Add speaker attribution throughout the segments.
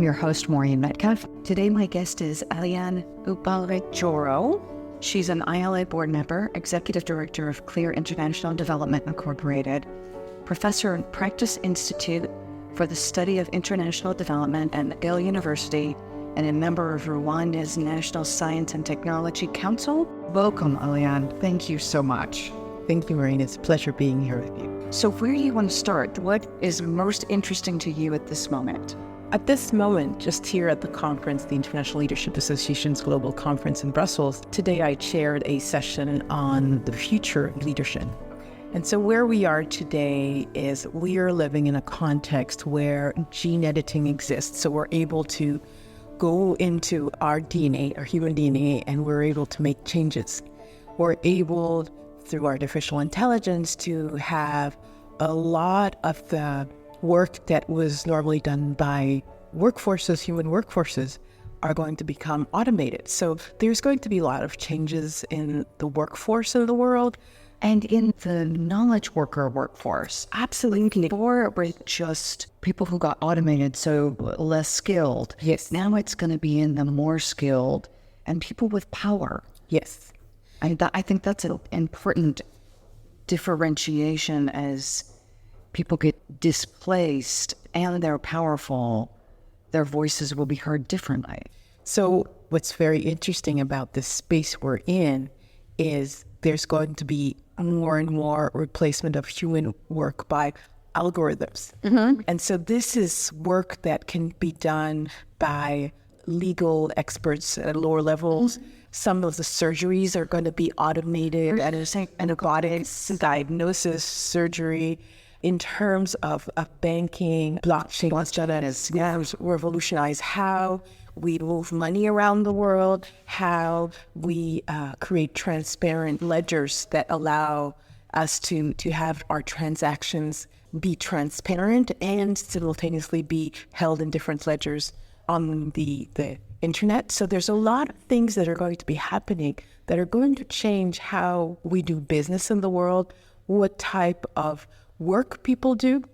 Speaker 1: I'm your host, Maureen Metcalf. Today, my guest is Éliane Ubalijoro. She's an ILA board member, executive director of Clear International Development Incorporated, professor in Practice Institute for the Study of International Development at McGill University, and a member of Rwanda's National Science and Technology Council. Welcome, Éliane. Thank you so much.
Speaker 2: Thank you, Maureen. It's a pleasure being here with you.
Speaker 1: So where do you want to start? What is most interesting to you at this moment?
Speaker 2: At this moment, just here at the conference, the International Leadership Association's Global Conference in Brussels, today I chaired a session on the future of leadership. And so where we are today is we are living in a context where gene editing exists. So we're able to go into our DNA, our human DNA, and we're able to make changes. We're able, through artificial intelligence, to have a lot of the work that was normally done by workforces, human workforces, are going to become automated. So there's going to be a lot of changes in the workforce of the world.
Speaker 1: And in the knowledge worker workforce.
Speaker 2: Absolutely.
Speaker 1: Before it was just people who got automated, so less skilled.
Speaker 2: Yes.
Speaker 1: Now it's going to be in the more skilled and people with power.
Speaker 2: Yes.
Speaker 1: I think that's an important differentiation as people get displaced and they're powerful, their voices will be heard differently.
Speaker 2: So what's very interesting about this space we're in is there's going to be more and more replacement of human work by algorithms. Mm-hmm. And so this is work that can be done by legal experts at lower levels. Mm-hmm. Some of the surgeries are going to be automated, antibiotics, diagnosis, surgery. In terms of banking, blockchain has revolutionized how we move money around the world, how we create transparent ledgers that allow us to have our transactions be transparent and simultaneously be held in different ledgers on the internet. So there's a lot of things that are going to be happening that are going to change how we do business in the world, what type of work people do.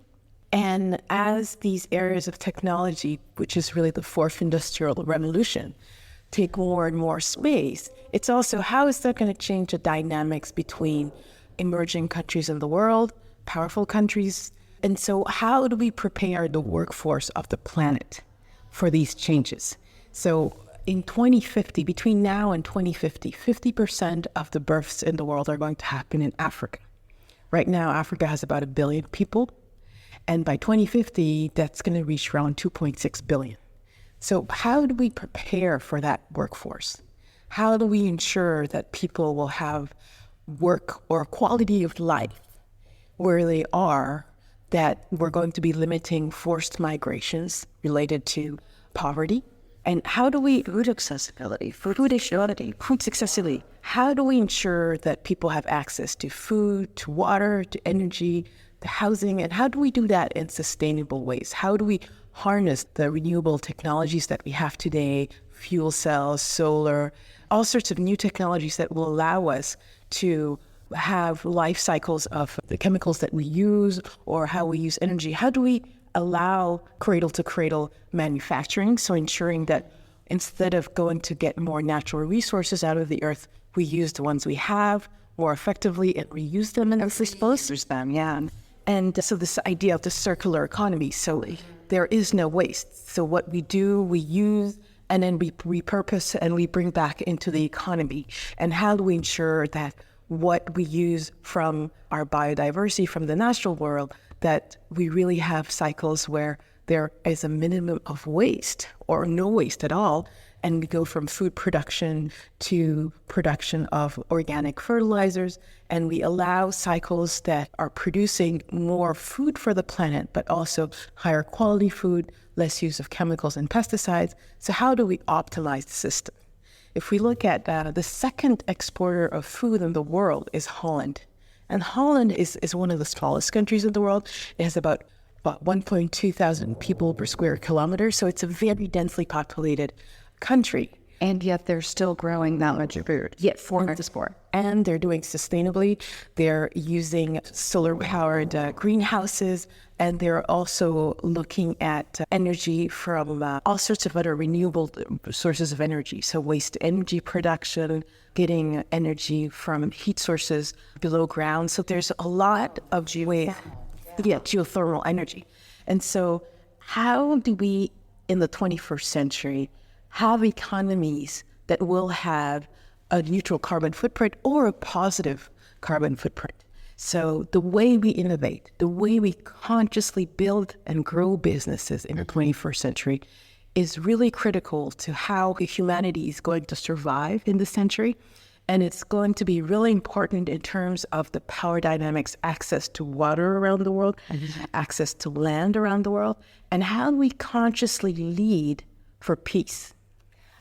Speaker 2: And as these areas of technology, which is really the fourth industrial revolution, take more and more space, it's also how is that going to change the dynamics between emerging countries in the world, powerful countries? And so how do we prepare the workforce of the planet for these changes? So in 2050, between now and 2050, 50% of the births in the world are going to happen in Africa. Right now, Africa has about 1 billion people. And by 2050, that's going to reach around 2.6 billion. So how do we prepare for that workforce? How do we ensure that people will have work or quality of life where they are, that we're going to be limiting forced migrations related to poverty? And how do we...
Speaker 1: Food accessibility, food accessibility.
Speaker 2: How do we ensure that people have access to food, to water, to energy, to housing? And how do we do that in sustainable ways? How do we harness the renewable technologies that we have today, fuel cells, solar, all sorts of new technologies that will allow us to have life cycles of the chemicals that we use or how we use energy? How do we allow cradle-to-cradle manufacturing, so ensuring that instead of going to get more natural resources out of the earth, we use the ones we have more effectively and reuse them and
Speaker 1: Use them, yeah.
Speaker 2: And so this idea of the circular economy, so there is no waste. So what we do, we use, and then we repurpose and we bring back into the economy. And how do we ensure that what we use from our biodiversity, from the natural world, that we really have cycles where there is a minimum of waste or no waste at all, and we go from food production to production of organic fertilizers, and we allow cycles that are producing more food for the planet, but also higher quality food, less use of chemicals and pesticides. So how do we optimize the system? If we look at the second exporter of food in the world is Holland. And Holland is one of the smallest countries in the world. It has about 1.2 thousand people per square kilometer. So it's a very densely populated country.
Speaker 1: And yet they're still growing that much food.
Speaker 2: Yet
Speaker 1: For the sport.
Speaker 2: And they're doing sustainably. They're using solar-powered greenhouses, and they're also looking at energy from all sorts of other renewable sources of energy. So waste energy production, getting energy from heat sources below ground. So there's a lot of geothermal energy. And so how do we, in the 21st century, have economies that will have a neutral carbon footprint or a positive carbon footprint? So the way we innovate, the way we consciously build and grow businesses in the 21st century is really critical to how humanity is going to survive in this century. And it's going to be really important in terms of the power dynamics, access to water around the world, access to land around the world, and how we consciously lead for peace.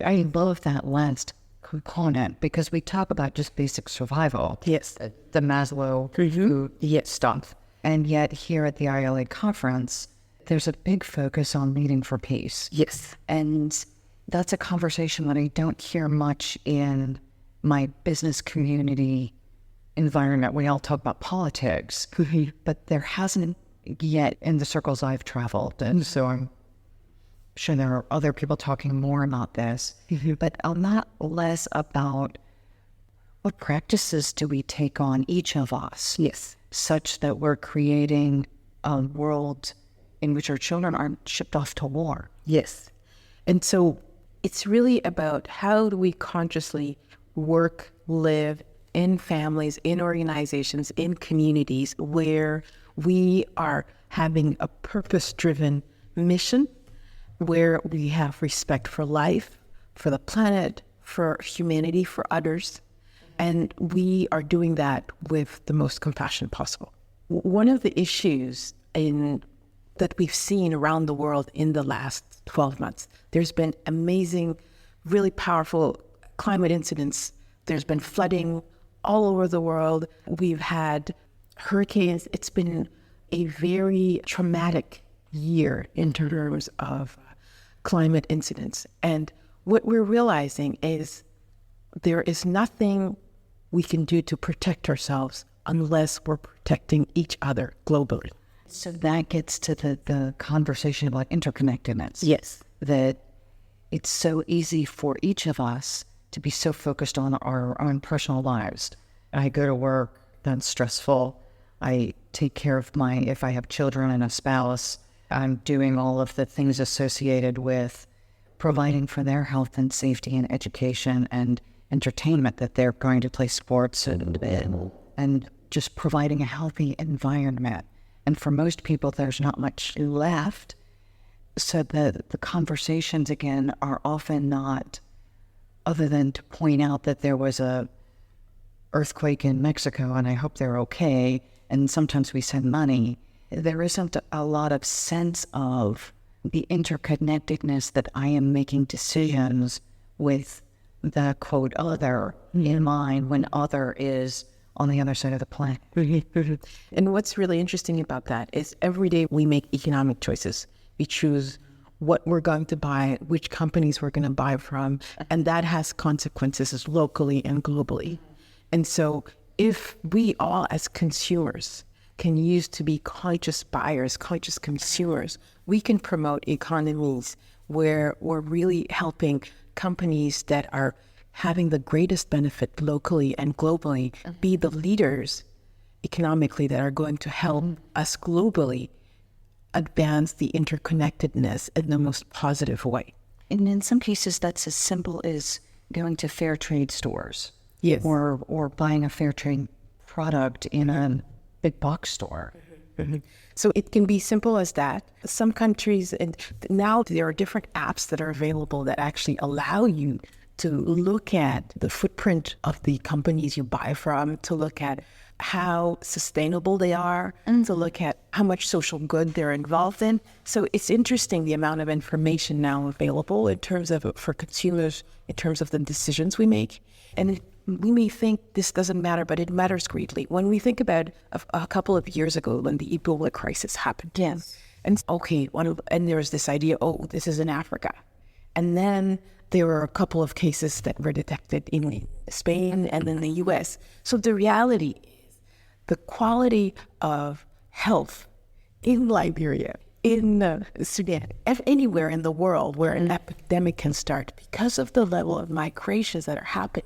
Speaker 1: I love that last component because we talk about just basic survival.
Speaker 2: Yes.
Speaker 1: The Maslow food stuff. And yet here at the ILA conference, there's a big focus on leading for peace.
Speaker 2: Yes.
Speaker 1: And that's a conversation that I don't hear much in my business community environment. We all talk about politics, but there hasn't yet in the circles I've traveled. And so I'm sure there are other people talking more about this, but a lot less about what practices do we take on, each of us, such that we're creating a world in which our children aren't shipped off to war.
Speaker 2: Yes. And so it's really about how do we consciously work, live in families, in organizations, in communities where we are having a purpose-driven mission, where we have respect for life, for the planet, for humanity, for others, and we are doing that with the most compassion possible. One of the issues that we've seen around the world in the last 12 months, there's been amazing, really powerful climate incidents. There's been flooding all over the world. We've had hurricanes. It's been a very traumatic year in terms of climate incidents. And what we're realizing is there is nothing we can do to protect ourselves unless we're protecting each other globally.
Speaker 1: So that gets to the conversation about interconnectedness.
Speaker 2: Yes.
Speaker 1: That it's so easy for each of us to be so focused on our own personal lives. I go to work, that's stressful. I take care of if I have children and a spouse, I'm doing all of the things associated with providing for their health and safety and education and entertainment, that they're going to play sports and just providing a healthy environment. And for most people, there's not much left. So the conversations, again, are often not other than to point out that there was a earthquake in Mexico and I hope they're okay. And sometimes we send money. There isn't a lot of sense of the interconnectedness that I am making decisions with the quote other in mind when other is on the other side of the planet.
Speaker 2: And what's really interesting about that is every day we make economic choices. We choose what we're going to buy, which companies we're going to buy from, and that has consequences locally and globally. And so if we all as consumers can use to be conscious buyers, conscious consumers, we can promote economies where we're really helping companies that are having the greatest benefit locally and globally be the leaders economically that are going to help us globally advance the interconnectedness in the most positive way.
Speaker 1: And in some cases, that's as simple as going to fair trade stores.
Speaker 2: Yes.
Speaker 1: Or buying a fair trade product in a big box store.
Speaker 2: So it can be simple as that. Some countries, and now there are different apps that are available that actually allow you to look at the footprint of the companies you buy from, to look at how sustainable they are, to look at how much social good they're involved in. So it's interesting the amount of information now available in terms of, for consumers, in terms of the decisions we make. And we may think this doesn't matter, but it matters greatly. When we think about a couple of years ago when the Ebola crisis happened, and there was this idea, this is in Africa. And then there were a couple of cases that were detected in Spain and then the US. So the reality is the quality of health in Liberia, in Sudan, anywhere in the world where an epidemic can start, because of the level of migrations that are happening,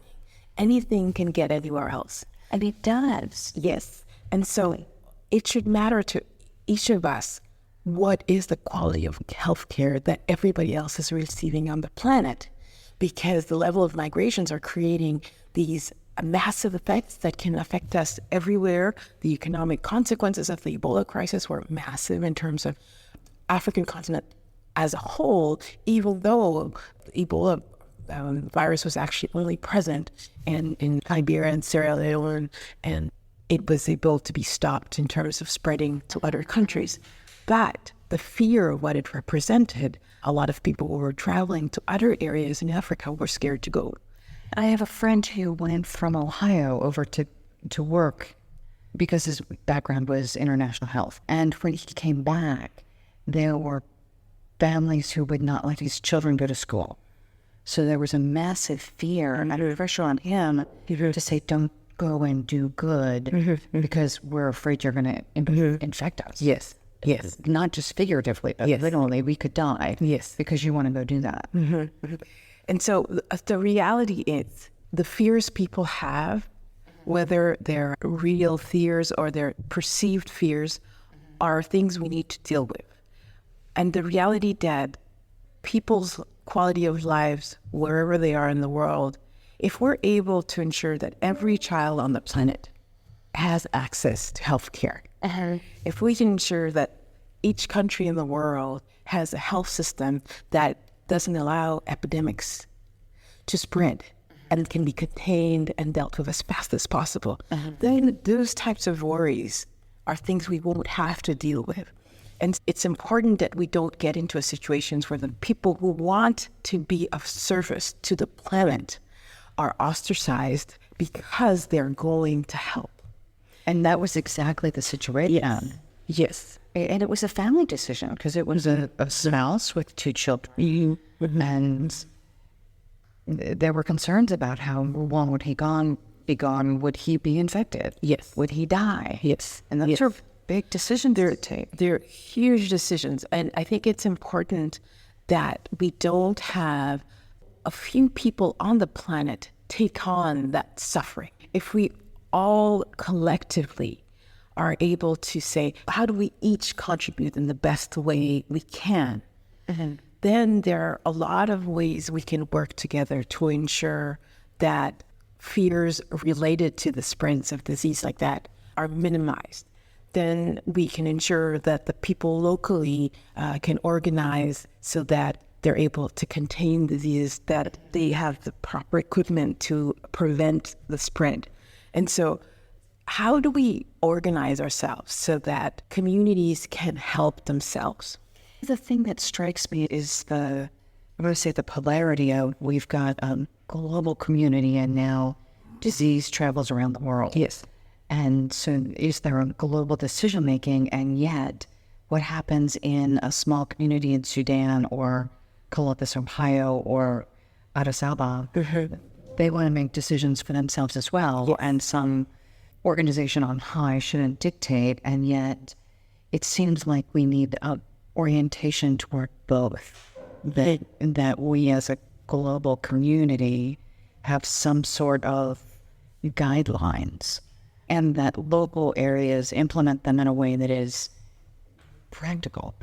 Speaker 2: anything can get anywhere else.
Speaker 1: And it does.
Speaker 2: Yes. And so it should matter to each of us what is the quality of healthcare that everybody else is receiving on the planet, because the level of migrations are creating these massive effects that can affect us everywhere. The economic consequences of the Ebola crisis were massive in terms of African continent as a whole, even though the Ebola virus was actually only present in Liberia and Sierra Leone, and it was able to be stopped in terms of spreading to other countries. But the fear of what it represented, a lot of people who were traveling to other areas in Africa were scared to go.
Speaker 1: I have a friend who went from Ohio over to work because his background was international health. And when he came back, there were families who would not let his children go to school. So there was a massive fear and pressure on him to say, don't go and do good because we're afraid you're going to infect us.
Speaker 2: Yes. Yes.
Speaker 1: Not just figuratively, but literally, we could die.
Speaker 2: Yes.
Speaker 1: Because you want to go do that.
Speaker 2: And so the reality is the fears people have, whether they're real fears or they're perceived fears, are things we need to deal with. And the reality that people's quality of lives, wherever they are in the world, if we're able to ensure that every child on the planet has access to health care, if we can ensure that each country in the world has a health system that doesn't allow epidemics to spread and can be contained and dealt with as fast as possible, then those types of worries are things we won't have to deal with. And it's important that we don't get into situations where the people who want to be of service to the planet are ostracized because they're going to help.
Speaker 1: And that was exactly the situation.
Speaker 2: Yes.
Speaker 1: And it was a family decision because it was a spouse with 2 children. And there were concerns about how long would he be gone? Would he be infected?
Speaker 2: Yes.
Speaker 1: Would he die?
Speaker 2: Yes.
Speaker 1: And those are big decisions to take.
Speaker 2: They're huge decisions. And I think it's important that we don't have a few people on the planet take on that suffering. If we all collectively are able to say, how do we each contribute in the best way we can? Then there are a lot of ways we can work together to ensure that fears related to the spreads of disease like that are minimized. Then we can ensure that the people locally can organize so that they're able to contain disease, that they have the proper equipment to prevent the spread. And so how do we organize ourselves so that communities can help themselves?
Speaker 1: The thing that strikes me is the polarity of we've got a global community and now disease travels around the world.
Speaker 2: Yes.
Speaker 1: And so is there a global decision making? And yet what happens in a small community in Sudan or Columbus, Ohio or Addis Ababa, they want to make decisions for themselves as well.
Speaker 2: Yes.
Speaker 1: And some organization on high shouldn't dictate. And yet it seems like we need a orientation toward both, that we as a global community have some sort of guidelines and that local areas implement them in a way that is practical.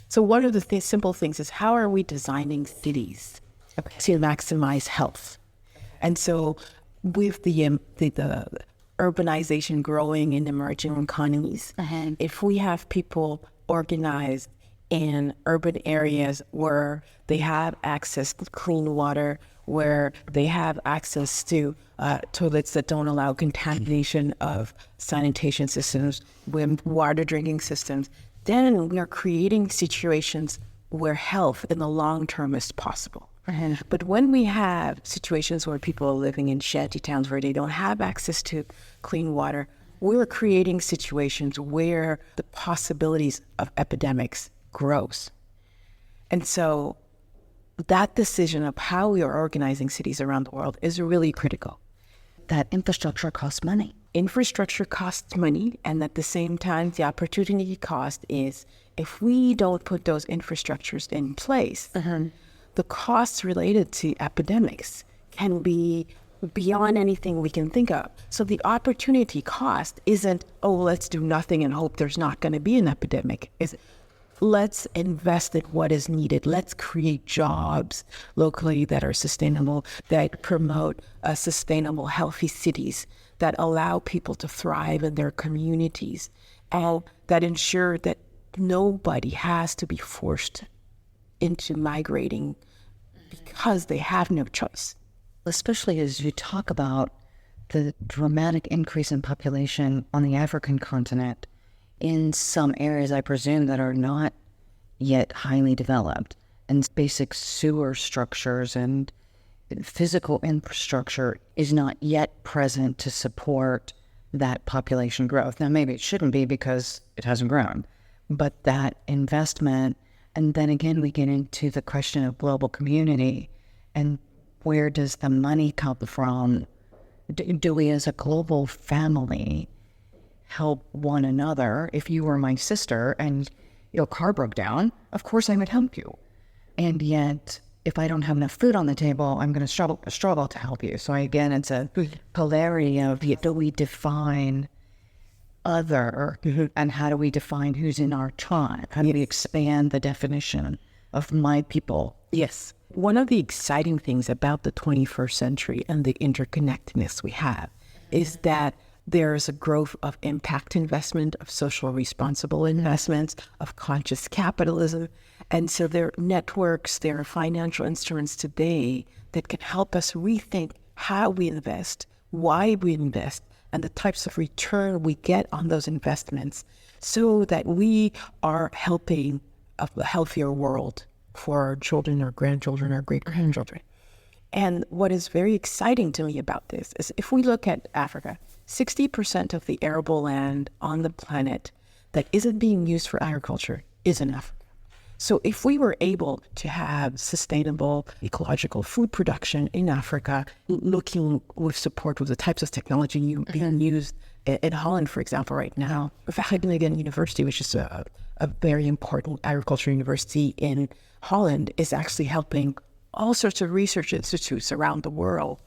Speaker 2: So one of the simple things is, how are we designing cities to maximize health? And so with the urbanization growing in emerging economies, if we have people organized in urban areas where they have access to clean water, where they have access to toilets that don't allow contamination of sanitation systems, with water drinking systems, then we are creating situations where health in the long term is possible. But when we have situations where people are living in shanty towns where they don't have access to clean water, we're creating situations where the possibilities of epidemics grows. And so that decision of how we are organizing cities around the world is really critical.
Speaker 1: That infrastructure costs money.
Speaker 2: Infrastructure costs money, and at the same time, the opportunity cost is if we don't put those infrastructures in place, the costs related to epidemics can be beyond anything we can think of. So the opportunity cost isn't, oh, let's do nothing and hope there's not going to be an epidemic. It's let's invest in what is needed. Let's create jobs locally that are sustainable, that promote sustainable, healthy cities, that allow people to thrive in their communities, and that ensure that nobody has to be forced into migrating because they have no choice.
Speaker 1: Especially as you talk about the dramatic increase in population on the African continent in some areas, I presume, that are not yet highly developed, and basic sewer structures and physical infrastructure is not yet present to support that population growth. Now, maybe it shouldn't be because it hasn't grown, but that investment, and then again, we get into the question of global community and where does the money come from? Do we as a global family help one another? If you were my sister and your car broke down, of course I would help you. And yet, if I don't have enough food on the table, I'm going to struggle to help you. So again, it's a polarity of, do we define other, and how do we define who's in our tribe? How do we expand the definition of my people?
Speaker 2: Yes. One of the exciting things about the 21st century and the interconnectedness we have is that there is a growth of impact investment, of social responsible investments, of conscious capitalism. And so there are networks, there are financial instruments today that can help us rethink how we invest, why we invest, and the types of return we get on those investments so that we are helping a healthier world for our children, our grandchildren, our great-grandchildren. And what is very exciting to me about this is if we look at Africa, 60% of the arable land on the planet that isn't being used for agriculture is in Africa. So if we were able to have sustainable ecological food production in Africa, looking with support with the types of technology being used in Holland, for example, right now, Wageningen University, which is a very important agriculture university in Holland, is actually helping all sorts of research institutes around the world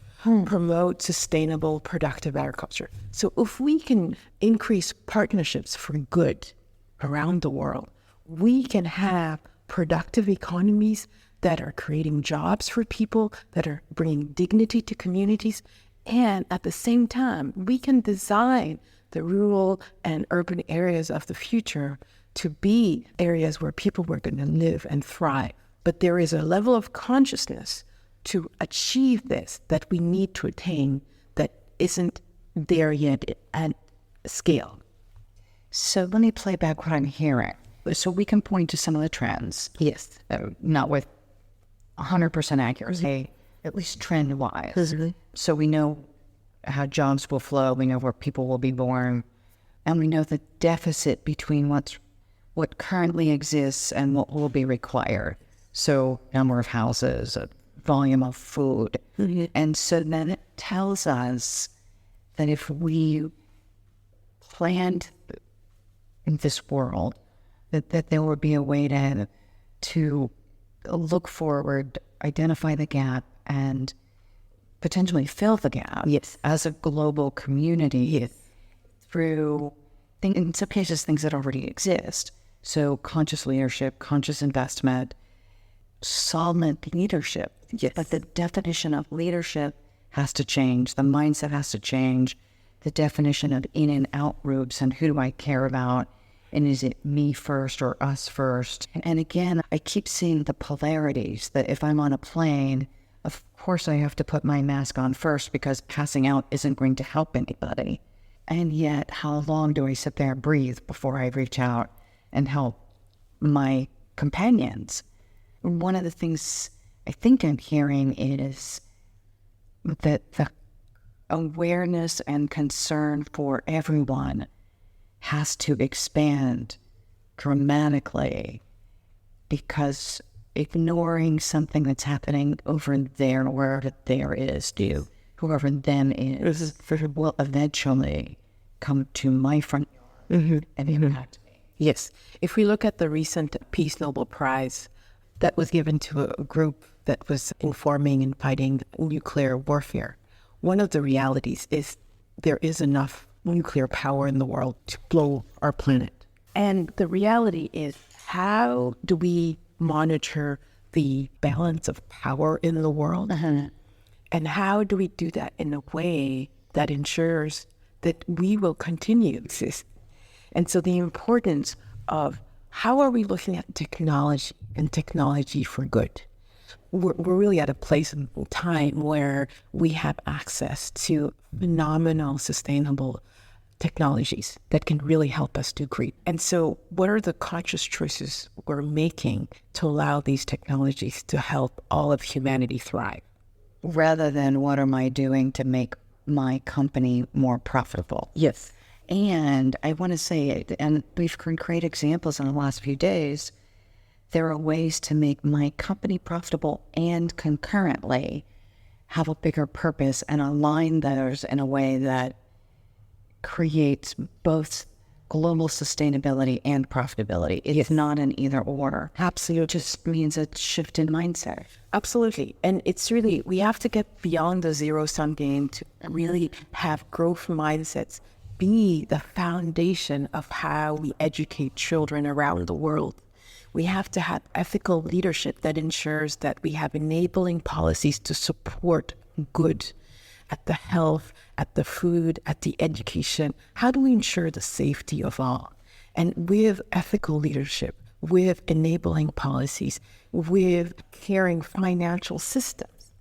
Speaker 2: promote sustainable, productive agriculture. So if we can increase partnerships for good around the world, we can have productive economies that are creating jobs for people, that are bringing dignity to communities, and at the same time, we can design the rural and urban areas of the future to be areas where people were going to live and thrive. But there is a level of consciousness to achieve this that we need to attain that isn't there yet at scale.
Speaker 1: So let me play back what I'm hearing. So we can point to some of the trends.
Speaker 2: Yes.
Speaker 1: Not with 100% accuracy, at least trend-wise. So we know how jobs will flow, we know where people will be born, and we know the deficit between what currently exists and what will be required. So number of houses, volume of food. And so then it tells us that if we planned in this world, that there would be a way to look forward, identify the gap, and potentially fill the gap as a global community through, in some cases, things that already exist. So conscious leadership, conscious investment, solid leadership. But the definition of leadership has to change. The mindset has to change. The definition of in and out groups and who do I care about? And is it me first or us first? And again, I keep seeing the polarities that if I'm on a plane, of course I have to put my mask on first because passing out isn't going to help anybody. And yet, how long do I sit there and breathe before I reach out and help my companions? One of the things I think I'm hearing is that the awareness and concern for everyone has to expand dramatically because ignoring something that's happening over there, wherever there is, whoever them is, will eventually come to my front yard and impact me.
Speaker 2: Yes. If we look at the recent Peace Nobel Prize that was given to a group that was informing and fighting nuclear warfare, one of the realities is there is enough nuclear power in the world to blow our planet. And the reality is, how do we monitor the balance of power in the world? And how do we do that in a way that ensures that we will continue to exist? And so the importance of how are we looking at technology and technology for good? We're really at a place in time where we have access to phenomenal, sustainable technologies that can really help us do great. And so what are the conscious choices we're making to allow these technologies to help all of humanity thrive?
Speaker 1: Rather than what am I doing to make my company more profitable?
Speaker 2: Yes.
Speaker 1: And I want to say, and we've heard great examples in the last few days, there are ways to make my company profitable and concurrently have a bigger purpose and align those in a way that creates both global sustainability and profitability. It's not an either or.
Speaker 2: Absolutely.
Speaker 1: It just means a shift in mindset.
Speaker 2: Absolutely. And it's really, we have to get beyond the zero-sum game to really have growth mindsets be the foundation of how we educate children around the world. We have to have ethical leadership that ensures that we have enabling policies to support good at the health, at the food, at the education. How do we ensure the safety of all? And with ethical leadership, with enabling policies, with caring financial systems,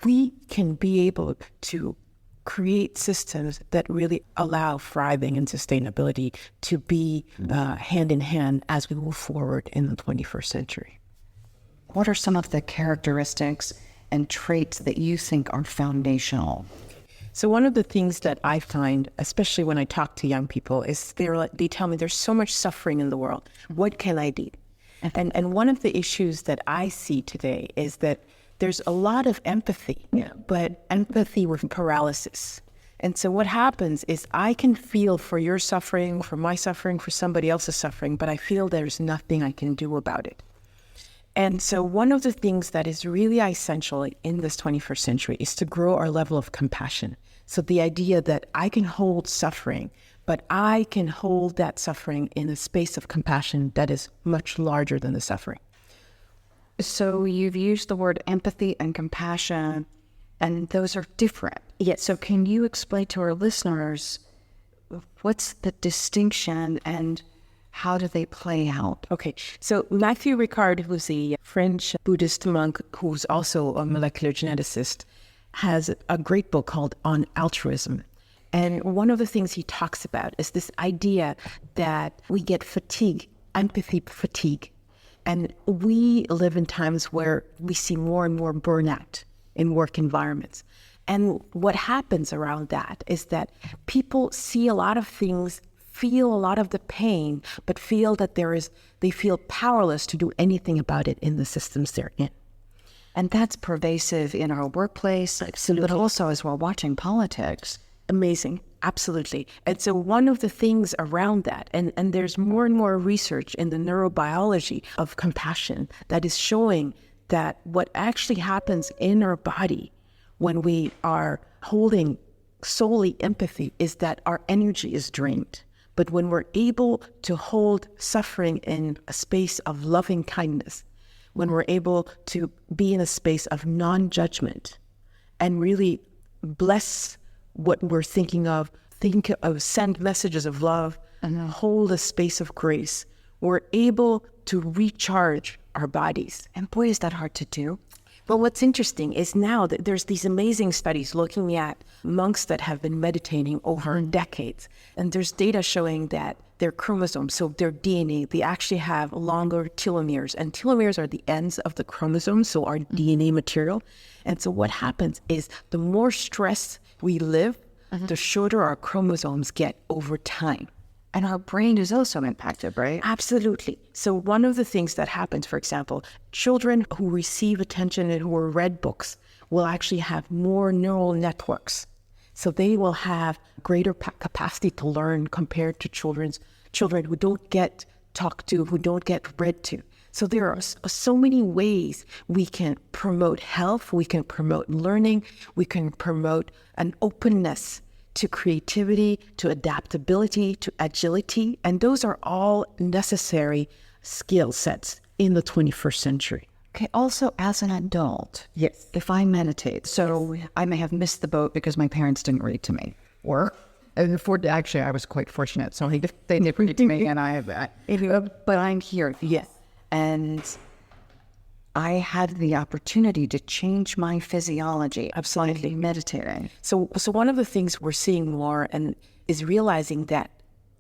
Speaker 2: we can be able to create systems that really allow thriving and sustainability to be hand in hand as we move forward in the 21st century.
Speaker 1: What are some of the characteristics and traits that you think are foundational?
Speaker 2: So one of the things that I find, especially when I talk to young people, is they tell me there's so much suffering in the world. What can I do? And one of the issues that I see today is that there's a lot of empathy, but empathy with paralysis. And so what happens is I can feel for your suffering, for my suffering, for somebody else's suffering, but I feel there's nothing I can do about it. And so one of the things that is really essential in this 21st century is to grow our level of compassion. So the idea that I can hold suffering, but I can hold that suffering in a space of compassion that is much larger than the suffering.
Speaker 1: So you've used the word empathy and compassion, and those are different.
Speaker 2: Yes.
Speaker 1: So can you explain to our listeners what's the distinction and how do they play out?
Speaker 2: Okay, so Matthew Ricard, who's a French Buddhist monk who's also a molecular geneticist, has a great book called On Altruism. And one of the things he talks about is this idea that we get fatigue, empathy fatigue. And we live in times where we see more and more burnout in work environments. And what happens around that is that people see a lot of things, feel a lot of the pain, but feel that they feel powerless to do anything about it in the systems they're in.
Speaker 1: And that's pervasive in our workplace,
Speaker 2: Absolutely.
Speaker 1: but also as we're watching politics.
Speaker 2: Amazing. Absolutely. And so one of the things around that, and there's more and more research in the neurobiology of compassion that is showing that what actually happens in our body when we are holding solely empathy is that our energy is drained. But when we're able to hold suffering in a space of loving kindness, when we're able to be in a space of non-judgment and really bless what we're thinking of, send messages of love, and hold a space of grace, we're able to recharge our bodies.
Speaker 1: And boy, is that hard to do.
Speaker 2: But what's interesting is now that there's these amazing studies looking at monks that have been meditating over decades. And there's data showing that their chromosomes, so their DNA, they actually have longer telomeres. And telomeres are the ends of the chromosomes, so our DNA material. And so what happens is the more stress we live, the shorter our chromosomes get over time.
Speaker 1: And our brain is also impacted, right?
Speaker 2: Absolutely. So one of the things that happens, for example, children who receive attention and who are read books will actually have more neural networks. So they will have greater capacity to learn compared to children who don't get talked to, who don't get read to. So there are so many ways we can promote health, we can promote learning, we can promote an openness to creativity, to adaptability, to agility. And those are all necessary skill sets in the 21st century.
Speaker 1: Okay, also as an adult,
Speaker 2: Yes.
Speaker 1: if I meditate, so I may have missed the boat because my parents didn't read to me. Or, actually, I was quite fortunate. So they didn't read to me, and but I'm here.
Speaker 2: Yes.
Speaker 1: And I had the opportunity to change my physiology.
Speaker 2: Absolutely.
Speaker 1: By meditating.
Speaker 2: So one of the things we're seeing more and is realizing that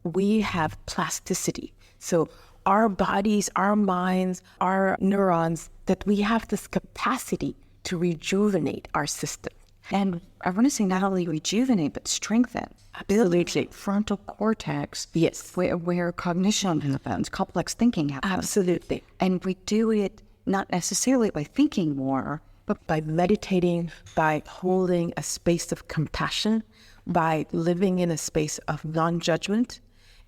Speaker 2: we have plasticity. So our bodies, our minds, our neurons, that we have this capacity to rejuvenate our system.
Speaker 1: And I want to say not only rejuvenate, but strengthen.
Speaker 2: Absolutely.
Speaker 1: Frontal cortex.
Speaker 2: Yes.
Speaker 1: Where cognition happens, complex thinking happens.
Speaker 2: Absolutely.
Speaker 1: And we do it not necessarily by thinking more,
Speaker 2: but by meditating, by holding a space of compassion, by living in a space of non-judgment.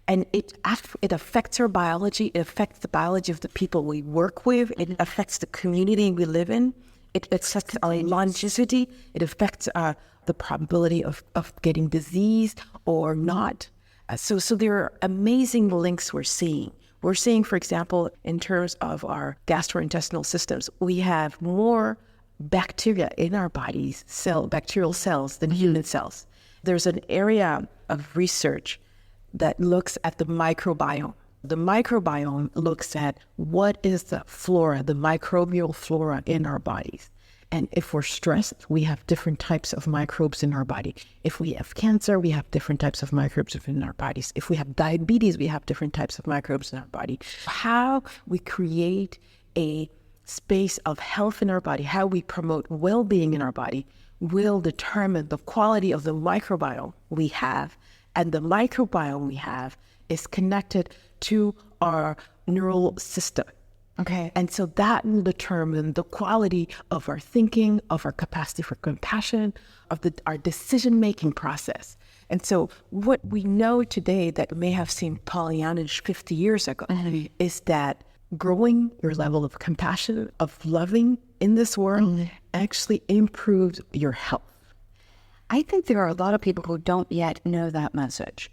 Speaker 2: And it affects our biology. It affects the biology of the people we work with. It affects the community we live in. It affects our longevity. It affects the probability of getting disease or not. So there are amazing links we're seeing. We're seeing, for example, in terms of our gastrointestinal systems, we have more bacteria in our bodies, bacterial cells, than human cells. There's an area of research that looks at the microbiome. The microbiome looks at what is the flora, the microbial flora in our bodies. And if we're stressed, we have different types of microbes in our body. If we have cancer, we have different types of microbes in our bodies. If we have diabetes, we have different types of microbes in our body. How we create a space of health in our body, how we promote well-being in our body, will determine the quality of the microbiome we have. And the microbiome we have is connected to our neural system.
Speaker 1: Okay.
Speaker 2: And so that will determine the quality of our thinking, of our capacity for compassion, of our decision-making process. And so what we know today that may have seemed Pollyannish 50 years ago is that growing your level of compassion, of loving in this world actually improves your health.
Speaker 1: I think there are a lot of people who don't yet know that message.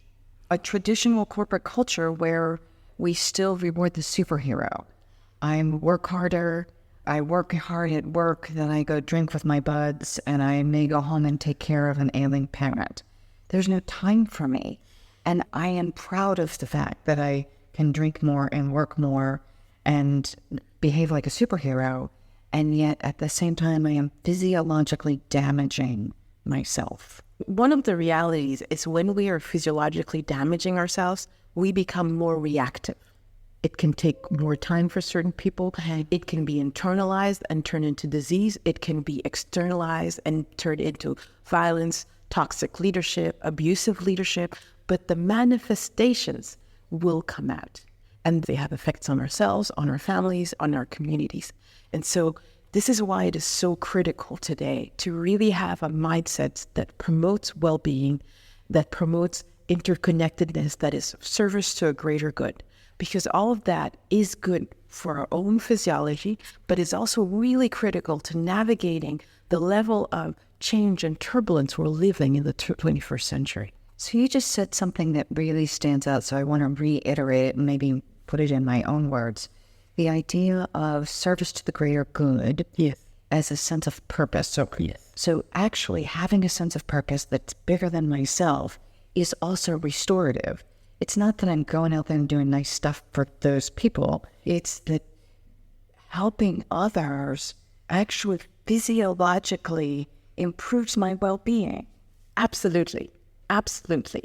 Speaker 1: A traditional corporate culture where we still reward the superhero. I work harder, I work hard at work, then I go drink with my buds, and I may go home and take care of an ailing parent. There's no time for me. And I am proud of the fact that I can drink more and work more and behave like a superhero. And yet at the same time, I am physiologically damaging myself.
Speaker 2: One of the realities is when we are physiologically damaging ourselves, we become more reactive. It can take more time for certain people. It can be internalized and turn into disease. It can be externalized and turn into violence, toxic leadership, abusive leadership. But the manifestations will come out. And they have effects on ourselves, on our families, on our communities. And so this is why it is so critical today to really have a mindset that promotes well-being, that promotes interconnectedness, that is of service to a greater good. Because all of that is good for our own physiology, but is also really critical to navigating the level of change and turbulence we're living in the 21st century.
Speaker 1: So you just said something that really stands out, so I want to reiterate it and maybe put it in my own words. The idea of service to the greater good as a sense of purpose. So actually having a sense of purpose that's bigger than myself is also restorative. It's not that I'm going out there and doing nice stuff for those people. It's that helping others actually physiologically improves my well-being.
Speaker 2: Absolutely. Absolutely.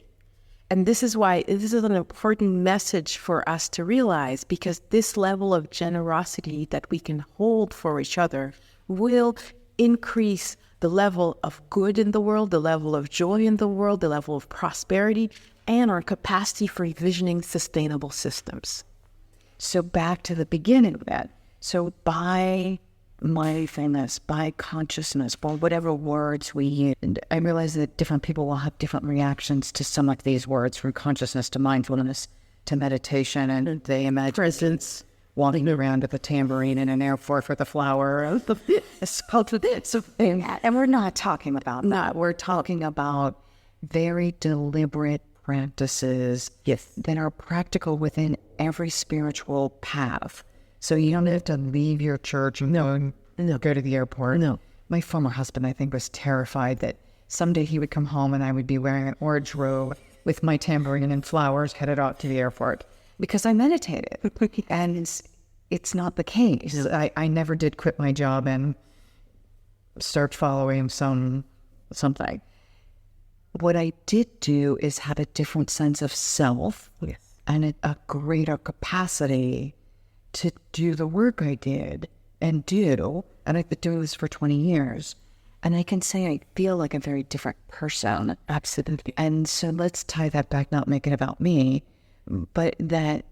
Speaker 2: And this is why this is an important message for us to realize, because this level of generosity that we can hold for each other will increase the level of good in the world, the level of joy in the world, the level of prosperity, and our capacity for envisioning sustainable systems.
Speaker 1: So back to the beginning of that. So by mindfulness, by consciousness, or whatever words we use, and I realize that different people will have different reactions to some of these words, from consciousness to mindfulness to meditation, and they imagine presence, walking around with a tambourine in an airport with a flower. And we're not talking about that. We're talking about very deliberate practices that are practical within every spiritual path. So you don't have to leave your church and go to the airport.
Speaker 2: No.
Speaker 1: My former husband, I think, was terrified that someday he would come home and I would be wearing an orange robe with my tambourine and flowers headed out to the airport, because I meditated. And it's not the case. I never did quit my job and start following something. What I did do is have a different sense of self and a greater capacity to do the work I did and do. And I've been doing this for 20 years. And I can say I feel like a very different person.
Speaker 2: Absolutely.
Speaker 1: And so let's tie that back, not make it about me, but that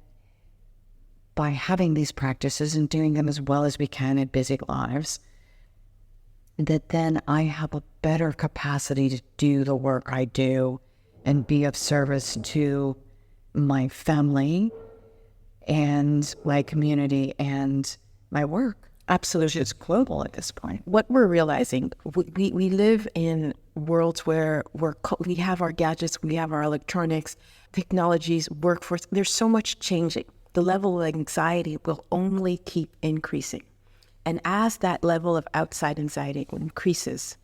Speaker 1: by having these practices and doing them as well as we can in busy lives, that then I have a better capacity to do the work I do and be of service to my family and my community and my work.
Speaker 2: Absolutely.
Speaker 1: It's global at this point.
Speaker 2: What we're realizing, we live in worlds where we have our gadgets, we have our electronics, technologies, workforce. There's so much changing. The level of anxiety will only keep increasing. And as that level of outside anxiety increases,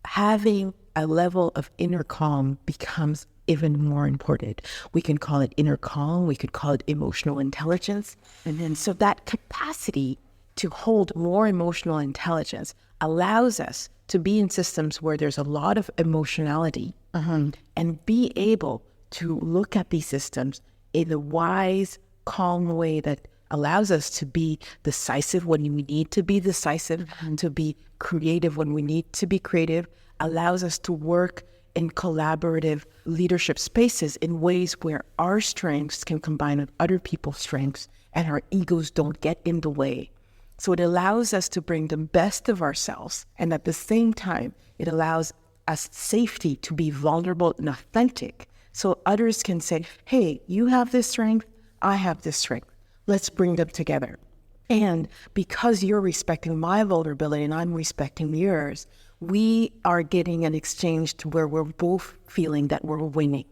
Speaker 2: having a level of inner calm becomes even more important. We can call it inner calm, we could call it emotional intelligence. And then so that capacity to hold more emotional intelligence allows us to be in systems where there's a lot of emotionality and be able to look at these systems in a wise, calm way that allows us to be decisive when we need to be decisive, to be creative when we need to be creative, allows us to work in collaborative leadership spaces in ways where our strengths can combine with other people's strengths and our egos don't get in the way. So it allows us to bring the best of ourselves, and at the same time, it allows us safety to be vulnerable and authentic. So others can say, hey, you have this strength, I have this strength. Let's bring them together. And because you're respecting my vulnerability and I'm respecting yours, we are getting an exchange to where we're both feeling that we're winning.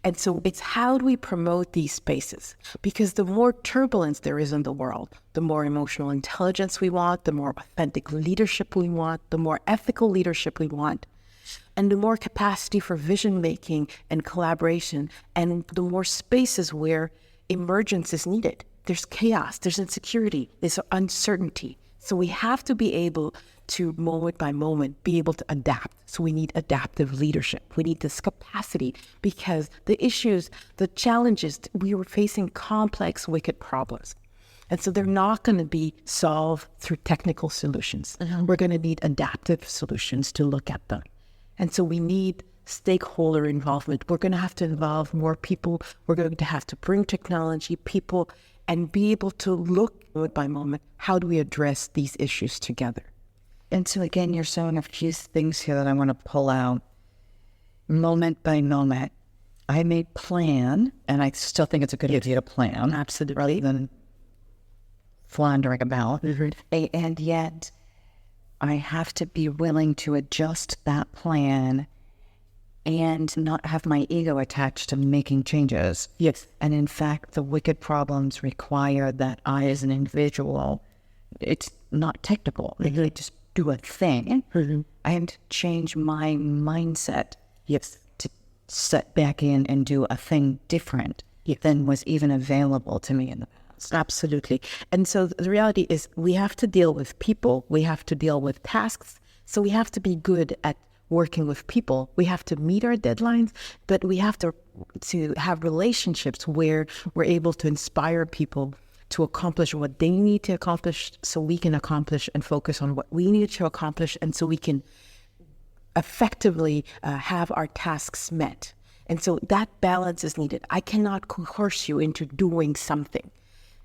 Speaker 2: And so it's how do we promote these spaces? Because the more turbulence there is in the world, the more emotional intelligence we want, the more authentic leadership we want, the more ethical leadership we want, and the more capacity for vision making and collaboration, and the more spaces where emergence is needed. There's chaos, there's insecurity, there's uncertainty. So we have to be able to, moment by moment, be able to adapt. So we need adaptive leadership. We need this capacity because the issues, the challenges, we were facing complex, wicked problems. And so they're not going to be solved through technical solutions. We're going to need adaptive solutions to look at them. And so we need stakeholder involvement. We're going to have to involve more people. We're going to have to bring technology, people, and be able to look moment by moment, how do we address these issues together?
Speaker 1: And so again, you're showing a few things here that I want to pull out moment by moment. I may plan, and I still think it's a good idea to plan.
Speaker 2: Absolutely.
Speaker 1: Rather than floundering about. And yet, I have to be willing to adjust that plan and not have my ego attached to making changes.
Speaker 2: Yes.
Speaker 1: And in fact, the wicked problems require that I, as an individual, it's not technical. I just do a thing and change my mindset.
Speaker 2: Yes.
Speaker 1: To set back in and do a thing different than was even available to me in the past.
Speaker 2: Absolutely. And so the reality is we have to deal with people. We have to deal with tasks. So we have to be good at working with people. We have to meet our deadlines, but we have to have relationships where we're able to inspire people to accomplish what they need to accomplish so we can accomplish and focus on what we need to accomplish, and so we can effectively have our tasks met. And so that balance is needed. I cannot coerce you into doing something.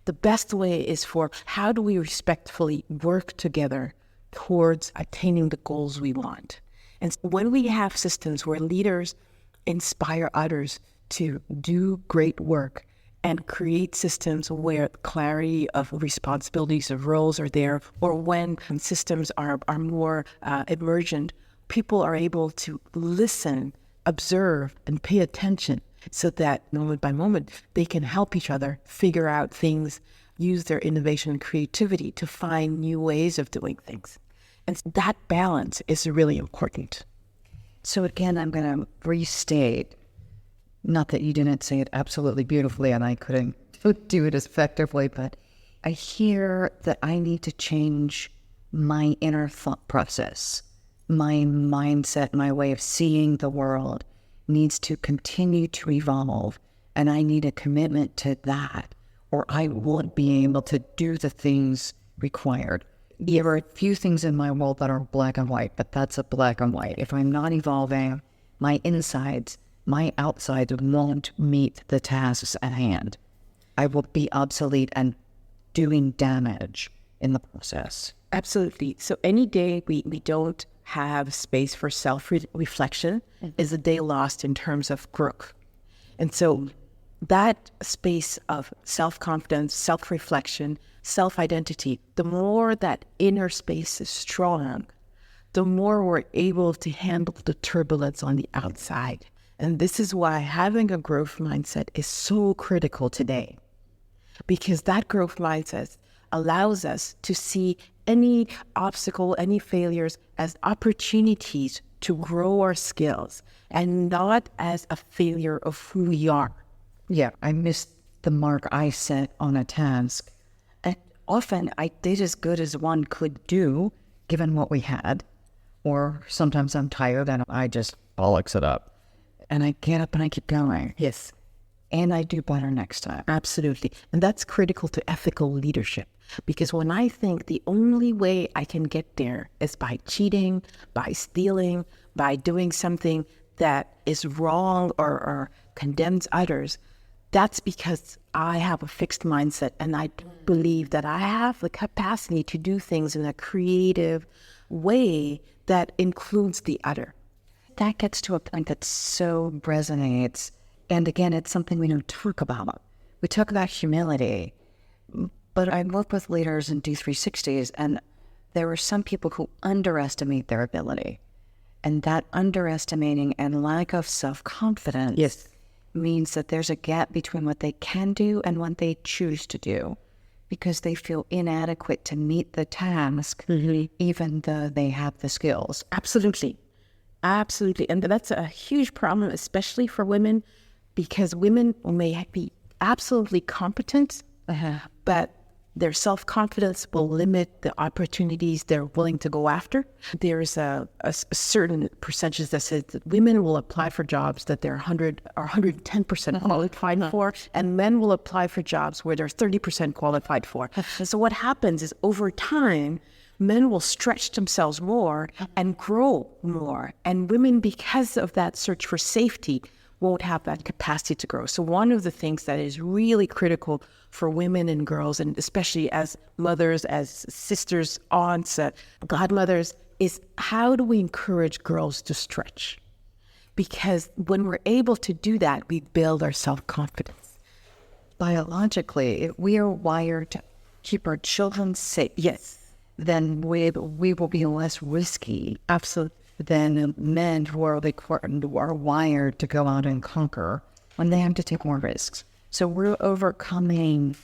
Speaker 2: The best way is for how do we respectfully work together towards attaining the goals we want. And so when we have systems where leaders inspire others to do great work and create systems where clarity of responsibilities of roles are there, or when systems are more emergent, people are able to listen, observe, and pay attention so that moment by moment, they can help each other figure out things, use their innovation and creativity to find new ways of doing things. And that balance is really important.
Speaker 1: So again, I'm going to restate, not that you didn't say it absolutely beautifully and I couldn't do it as effectively, but I hear that I need to change my inner thought process. My mindset, my way of seeing the world needs to continue to evolve, and I need a commitment to that, or I won't be able to do the things required. There are a few things in my world that are black and white, but that's a black and white. If I'm not evolving, my insides, my outsides won't meet the tasks at hand. I will be obsolete and doing damage in the process.
Speaker 2: Absolutely. So any day we don't have space for self-reflection is a day lost in terms of growth. And so that space of self-confidence, self-reflection, self-identity, the more that inner space is strong, the more we're able to handle the turbulence on the outside. And this is why having a growth mindset is so critical today, because that growth mindset allows us to see any obstacle, any failures as opportunities to grow our skills and not as a failure of who we are.
Speaker 1: Yeah, I missed the mark I set on a task. And often I did as good as one could do, given what we had. Or sometimes I'm tired and I just bollocks it up. And I get up and I keep going.
Speaker 2: Yes.
Speaker 1: And I do better next time.
Speaker 2: Absolutely. And that's critical to ethical leadership. Because when I think the only way I can get there is by cheating, by stealing, by doing something that is wrong or condemns others, that's because I have a fixed mindset and I believe that I have the capacity to do things in a creative way that includes the other.
Speaker 1: That gets to a point that so resonates. And again, it's something we don't talk about. We talk about humility, but I work with leaders in D360s, and there are some people who underestimate their ability. And that underestimating and lack of self-confidence means that there's a gap between what they can do and what they choose to do, because they feel inadequate to meet the task, even though they have the skills.
Speaker 2: Absolutely. Absolutely. And that's a huge problem, especially for women, because women may be absolutely competent, but their self-confidence will limit the opportunities they're willing to go after. There's a certain percentage that says that women will apply for jobs that they're 100 or 110% qualified for, and men will apply for jobs where they're 30% qualified for. And so what happens is over time, men will stretch themselves more and grow more. And women, because of that search for safety, won't have that capacity to grow. So one of the things that is really critical for women and girls, and especially as mothers, as sisters, aunts, godmothers, is how do we encourage girls to stretch? Because when we're able to do that, we build our self-confidence.
Speaker 1: Biologically, if we are wired to keep our children safe, then we will be less risky.
Speaker 2: Absolutely.
Speaker 1: Than men who are wired to go out and conquer when they have to take more risks. So we're overcoming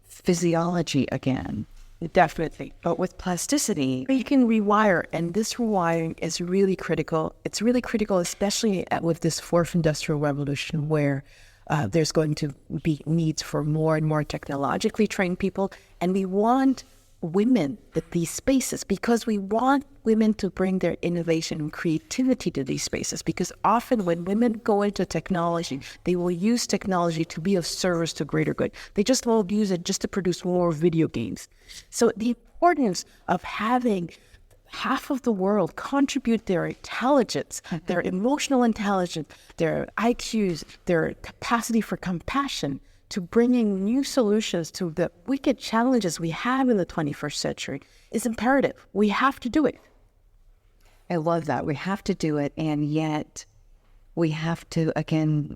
Speaker 1: physiology again.
Speaker 2: Definitely.
Speaker 1: But with plasticity,
Speaker 2: you can rewire, and this rewiring is really critical. It's really critical, especially with this fourth industrial revolution, where there's going to be needs for more and more technologically trained people, and we want women at these spaces because we want women to bring their innovation and creativity to these spaces, because often when women go into technology, they will use technology to be of service to greater good. They just won't use it just to produce more video games. So the importance of having half of the world contribute their intelligence, their emotional intelligence, their IQs, their capacity for compassion to bringing new solutions to the wicked challenges we have in the 21st century is imperative. We have to do it.
Speaker 1: I love that. We have to do it, and yet we have to, again,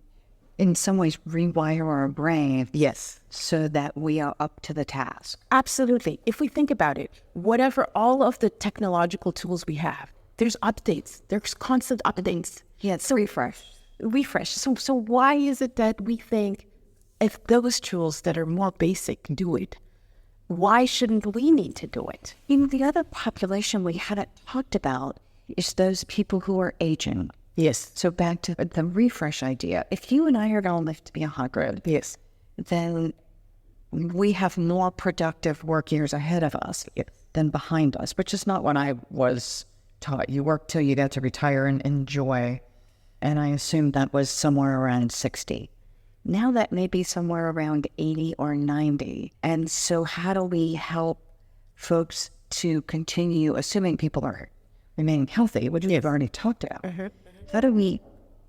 Speaker 1: in some ways, rewire our brain.
Speaker 2: Yes.
Speaker 1: So that we are up to the task.
Speaker 2: Absolutely. If we think about it, whatever all of the technological tools we have, there's updates. There's constant updates.
Speaker 1: Yeah, it's refresh.
Speaker 2: So why is it that we think if those tools that are more basic do it, why shouldn't we need to do it?
Speaker 1: You know, the other population we hadn't talked about is those people who are aging.
Speaker 2: Yes.
Speaker 1: So back to the refresh idea. If you and I are going to live to be 100,
Speaker 2: Yes.
Speaker 1: then we have more productive work years ahead of us than behind us, which is not what I was taught. You work till you get to retire and enjoy. And I assumed that was somewhere around 60. Now that may be somewhere around 80 or 90. And so how do we help folks to continue, assuming people are remaining healthy, which we've already talked about, how do we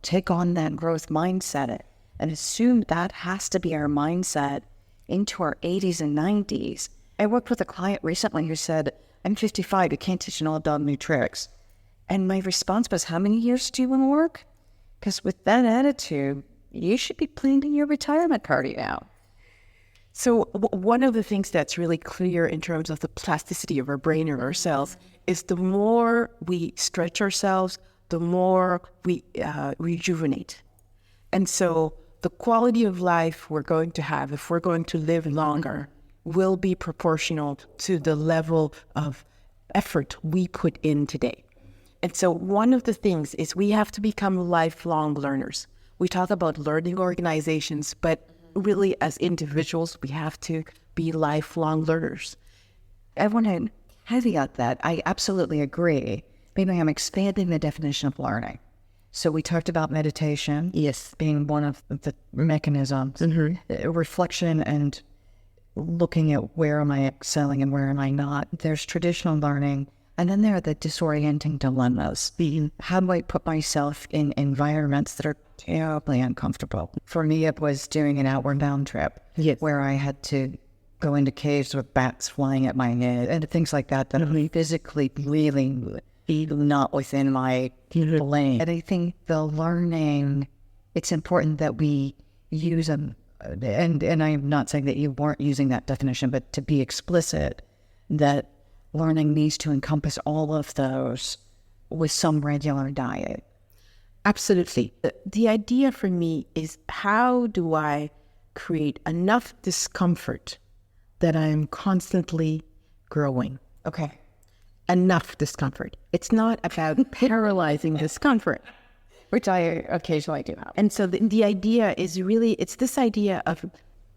Speaker 1: take on that growth mindset and assume that has to be our mindset into our 80s and 90s? I worked with a client recently who said, I'm 55, you can't teach an old dog new tricks. And my response was, how many years do you want to work? Because with that attitude, you should be planning your retirement party now.
Speaker 2: So one of the things that's really clear in terms of the plasticity of our brain or our cells is the more we stretch ourselves, the more we rejuvenate. And so the quality of life we're going to have, if we're going to live longer, will be proportional to the level of effort we put in today. And so one of the things is we have to become lifelong learners. We talk about learning organizations, but really as individuals, we have to be lifelong learners.
Speaker 1: I want to caveat that. I absolutely agree. Maybe I'm expanding the definition of learning. So we talked about meditation,
Speaker 2: Yes,
Speaker 1: being one of the mechanisms, reflection and looking at where am I excelling and where am I not. There's traditional learning, and then there are the disorienting dilemmas. How do I put myself in environments that are terribly uncomfortable? For me, it was doing an outward bound trip where I had to go into caves with bats flying at my head and things like that that are physically really not within my lane. And I think the learning, it's important that we use them. And I'm not saying that you weren't using that definition, but to be explicit, that learning needs to encompass all of those with some regular diet.
Speaker 2: absolutely. The idea for me is, how do I create enough discomfort that I'm constantly growing?
Speaker 1: Okay.
Speaker 2: Enough discomfort. It's not about paralyzing discomfort,
Speaker 1: Which I occasionally do have.
Speaker 2: And so the idea is really, it's this idea of,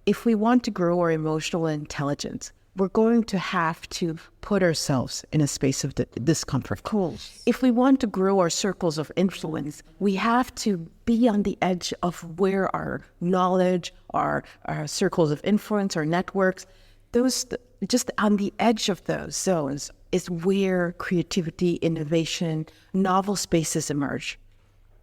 Speaker 2: if we want to grow our emotional intelligence, we're going to have to put ourselves in a space of discomfort.
Speaker 1: Cool.
Speaker 2: If we want to grow our circles of influence, we have to be on the edge of where our knowledge, our circles of influence, our networks, those, just on the edge of those zones is where creativity, innovation, novel spaces emerge.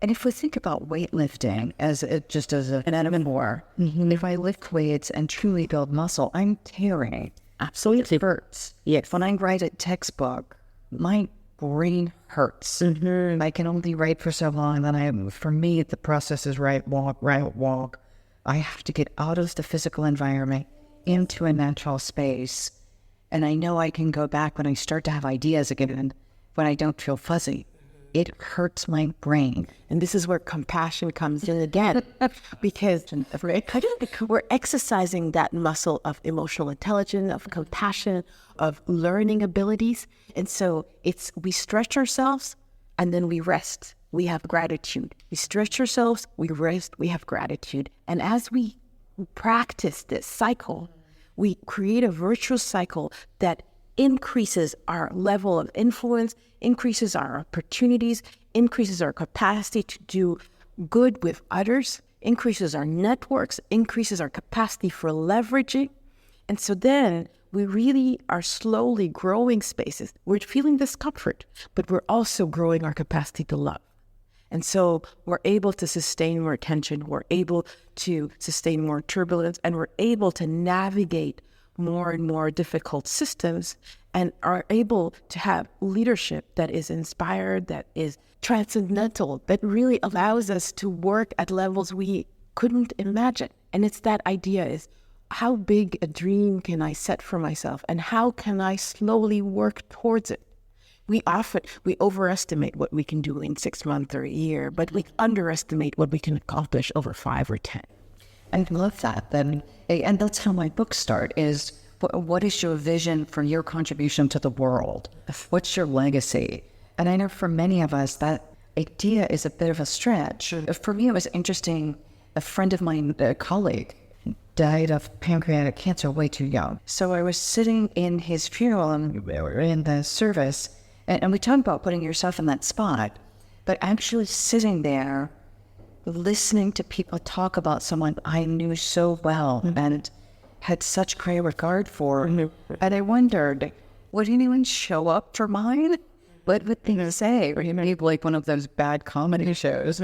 Speaker 1: And if we think about weightlifting as just as an anamore, if I lift weights and truly build muscle, I'm tearing.
Speaker 2: Absolutely.
Speaker 1: It hurts.
Speaker 2: Yes.
Speaker 1: When I write a textbook, my brain hurts. I can only write for so long. Then for me, the process is right walk. I have to get out of the physical environment into a natural space. And I know I can go back when I start to have ideas again, when I don't feel fuzzy. It hurts my brain.
Speaker 2: And this is where compassion comes in again, because we're exercising that muscle of emotional intelligence, of compassion, of learning abilities. And so we stretch ourselves and then we rest. We have gratitude. We stretch ourselves, we rest, we have gratitude. And as we practice this cycle, we create a virtuous cycle that increases our level of influence, increases our opportunities, increases our capacity to do good with others, increases our networks, increases our capacity for leveraging. And so then we really are slowly growing spaces. We're feeling discomfort, but we're also growing our capacity to love. And so we're able to sustain more tension, we're able to sustain more turbulence, and we're able to navigate more and more difficult systems, and are able to have leadership that is inspired, that is transcendental, that really allows us to work at levels we couldn't imagine. And it's that idea is, how big a dream can I set for myself, and how can I slowly work towards it? We overestimate what we can do in 6 months or a year, but we underestimate what we can accomplish over 5 or 10.
Speaker 1: I love that. And that's how my books start, is what is your vision for your contribution to the world? What's your legacy? And I know for many of us, that idea is a bit of a stretch. For me, it was interesting. A friend of mine, a colleague, died of pancreatic cancer way too young. So I was sitting in his funeral and we were in the service, and we talked about putting yourself in that spot, but actually sitting there, listening to people talk about someone I knew so well and had such great regard for. And I wondered, would anyone show up for mine? What would they say? Or maybe like one of those bad comedy shows,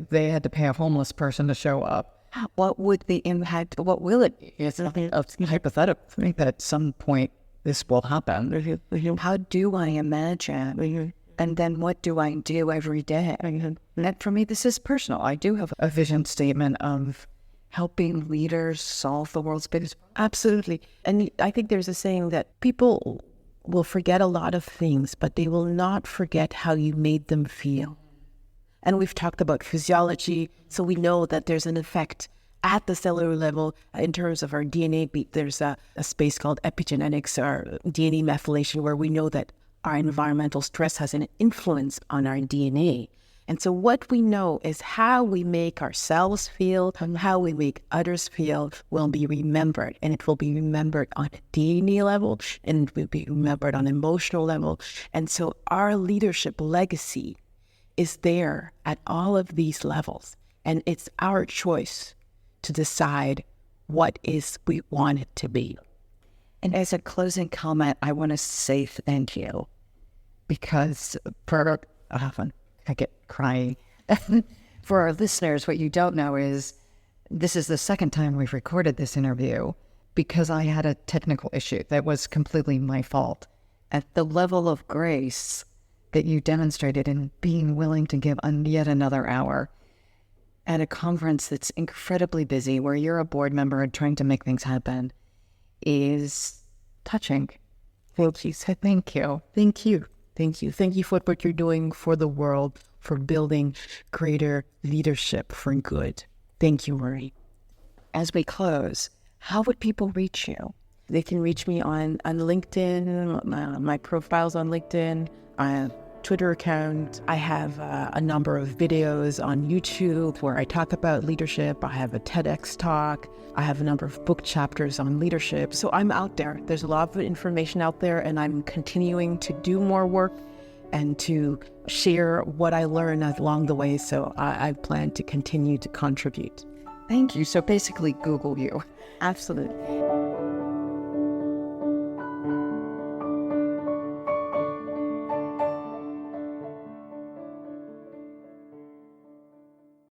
Speaker 1: they had to pay a homeless person to show up. What would the impact, what will it be? It's nothing hypothetical. I think that at some point this will happen. How do I imagine? And then what do I do every day? And that, for me, this is personal. I do have a vision statement of helping leaders solve the world's biggest problems.
Speaker 2: Absolutely. And I think there's a saying that people will forget a lot of things, but they will not forget how you made them feel. And we've talked about physiology, so we know that there's an effect at the cellular level in terms of our DNA. There's a space called epigenetics, or DNA methylation, where we know that our environmental stress has an influence on our DNA. And so what we know is how we make ourselves feel and how we make others feel will be remembered. And it will be remembered on a DNA level, and it will be remembered on an emotional level. And so our leadership legacy is there at all of these levels. And it's our choice to decide what is we want it to be.
Speaker 1: And as a closing comment, I want to say thank you, because I get crying. For our listeners, what you don't know is this is the second time we've recorded this interview, because I had a technical issue that was completely my fault. At the level of grace that you demonstrated in being willing to give yet another hour at a conference that's incredibly busy, where you're a board member and trying to make things happen, is touching.
Speaker 2: Thank you.
Speaker 1: Thank you.
Speaker 2: Thank you. Thank you. Thank you for what you're doing for the world, for building greater leadership for good. Thank you, Maureen.
Speaker 1: As we close, how would people reach you?
Speaker 2: They can reach me on LinkedIn. My profile's on LinkedIn. I have Twitter account. I have a number of videos on YouTube where I talk about leadership. I have a TEDx talk. I have a number of book chapters on leadership. So I'm out there. There's a lot of information out there, and I'm continuing to do more work and to share what I learn along the way. So I plan to continue to contribute.
Speaker 1: Thank you. So basically, Google you.
Speaker 2: Absolutely.